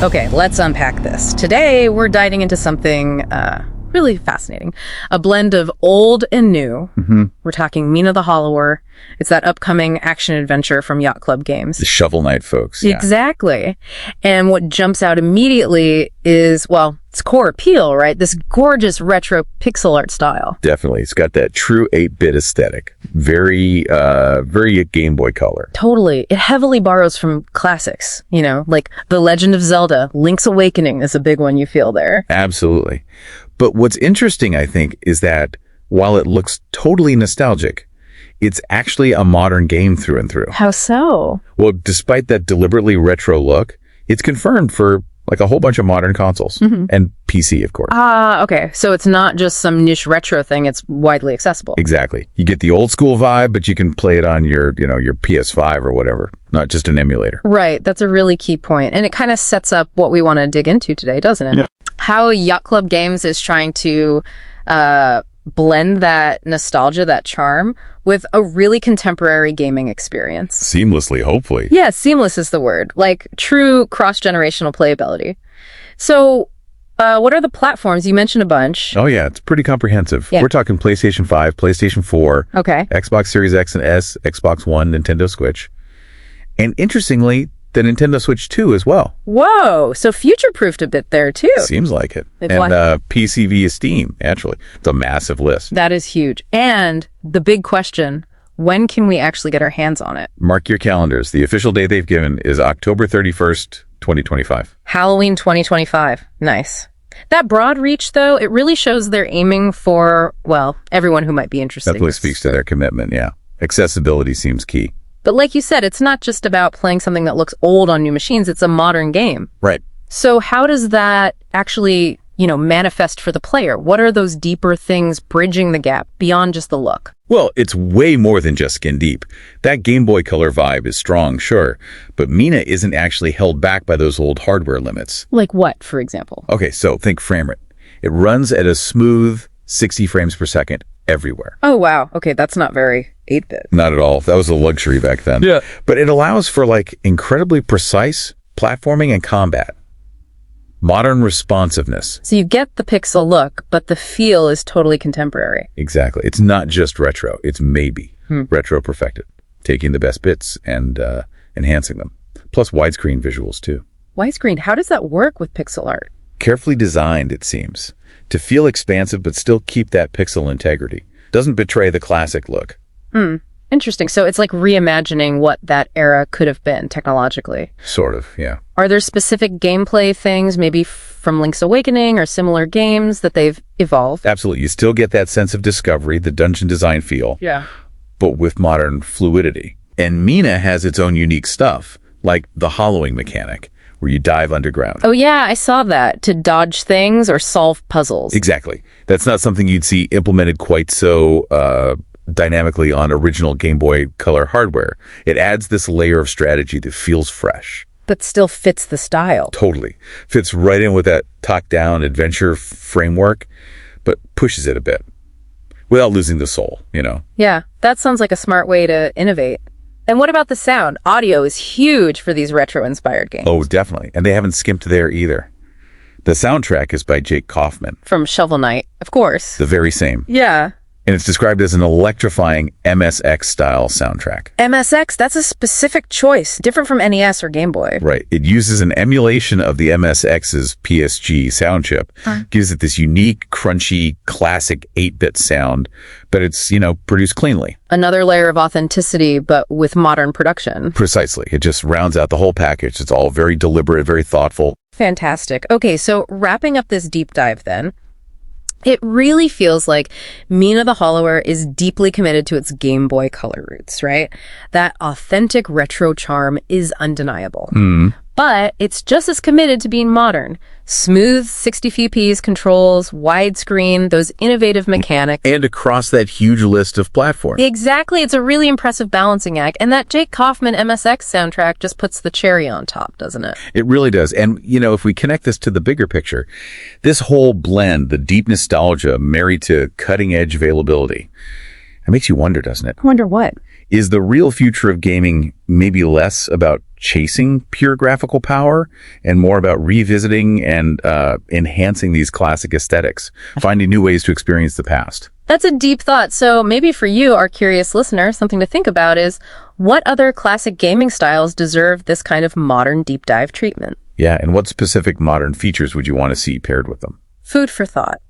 Okay, let's unpack this. Today, we're diving into something really fascinating. A blend of old and new. We're talking Mina the Hollower. It's that upcoming action-adventure from Yacht Club Games. The Shovel Knight folks. Yeah. Exactly. And what jumps out immediately is, well, its core appeal, right? This gorgeous retro pixel art style. Definitely. It's got that true 8-bit aesthetic. Very Game Boy Color. Totally. It heavily borrows from classics, you know, like The Legend of Zelda. Link's Awakening is a big one you feel there. Absolutely. But what's interesting, I think, is that while it looks totally nostalgic, it's actually a modern game through and through. How so? Well, despite that deliberately retro look, it's confirmed for like a whole bunch of modern consoles and PC, of course. Okay. So it's not just some niche retro thing. It's widely accessible. Exactly. You get the old school vibe, but you can play it on your PS5 or whatever, not just an emulator. Right. That's a really key point. And it kind of sets up what we want to dig into today, doesn't it? Yeah. How Yacht Club Games is trying to blend that nostalgia, that charm, with a really contemporary gaming experience. Seamlessly, hopefully. Yeah, seamless is the word. Like true cross-generational playability. So, what are the platforms? You mentioned a bunch. Oh, yeah. It's pretty comprehensive. Yeah. We're talking PlayStation 5, PlayStation 4, Okay. Xbox Series X and S, Xbox One, Nintendo Switch. And interestingly, the Nintendo Switch 2 as well. Whoa. So future-proofed a bit there, too. Seems like it. They've And PC via Steam, actually. It's a massive list. That is huge. And the big question, when can we actually get our hands on it? Mark your calendars. The official date they've given is October 31st, 2025. Halloween 2025. Nice. That broad reach, though, it really shows they're aiming for, well, everyone who might be interested. Definitely speaks to their commitment, yeah. Accessibility seems key. But like you said, it's not just about playing something that looks old on new machines. It's a modern game. Right. So how does that actually, manifest for the player? What are those deeper things bridging the gap beyond just the look? Well, it's way more than just skin deep. That Game Boy Color vibe is strong, sure, but Mina isn't actually held back by those old hardware limits. Like what, for example? Okay, so think frame rate. It runs at a smooth 60 frames per second everywhere. Oh, wow. Okay, that's not very 8-bit. Not at all. That was a luxury back then. Yeah. But it allows for incredibly precise platforming and combat. Modern responsiveness. So you get the pixel look, but the feel is totally contemporary. Exactly. It's not just retro. It's maybe retro perfected. Taking the best bits and enhancing them. Plus widescreen visuals too. Widescreen, how does that work with pixel art? Carefully designed, it seems, to feel expansive but still keep that pixel integrity. Doesn't betray the classic look. Interesting. So it's like reimagining what that era could have been technologically. Sort of, yeah. Are there specific gameplay things, maybe from Link's Awakening or similar games that they've evolved? Absolutely. You still get that sense of discovery, the dungeon design feel. Yeah. But with modern fluidity. And Mina has its own unique stuff, like the hollowing mechanic, where you dive underground. Oh, yeah, I saw that. To dodge things or solve puzzles. Exactly. That's not something you'd see implemented quite so dynamically on original Game Boy Color hardware. It adds this layer of strategy that feels fresh. But still fits the style. Totally. Fits right in with that top-down adventure framework, but pushes it a bit. Without losing the soul, Yeah, that sounds like a smart way to innovate. And what about the sound? Audio is huge for these retro-inspired games. Oh, definitely. And they haven't skimped there either. The soundtrack is by Jake Kaufman. From Shovel Knight, of course. The very same. Yeah. And it's described as an electrifying MSX-style soundtrack. MSX, that's a specific choice, different from NES or Game Boy. Right. It uses an emulation of the MSX's PSG sound chip. Gives it this unique, crunchy, classic 8-bit sound, but it's, produced cleanly. Another layer of authenticity, but with modern production. Precisely. It just rounds out the whole package. It's all very deliberate, very thoughtful. Fantastic. Okay, so wrapping up this deep dive then, it really feels like Mina the Hollower is deeply committed to its Game Boy Color roots, right? That authentic retro charm is undeniable. But it's just as committed to being modern. Smooth 60 FPS controls, widescreen, those innovative mechanics. And across that huge list of platforms. Exactly. It's a really impressive balancing act. And that Jake Kaufman MSX soundtrack just puts the cherry on top, doesn't it? It really does. And, if we connect this to the bigger picture, this whole blend, the deep nostalgia married to cutting-edge availability, it makes you wonder, doesn't it? I wonder what. Is the real future of gaming maybe less about chasing pure graphical power and more about revisiting and enhancing these classic aesthetics, finding new ways to experience the past. That's a deep thought. So maybe for you, our curious listener, something to think about is what other classic gaming styles deserve this kind of modern deep dive treatment? Yeah, and what specific modern features would you want to see paired with them? Food for thought.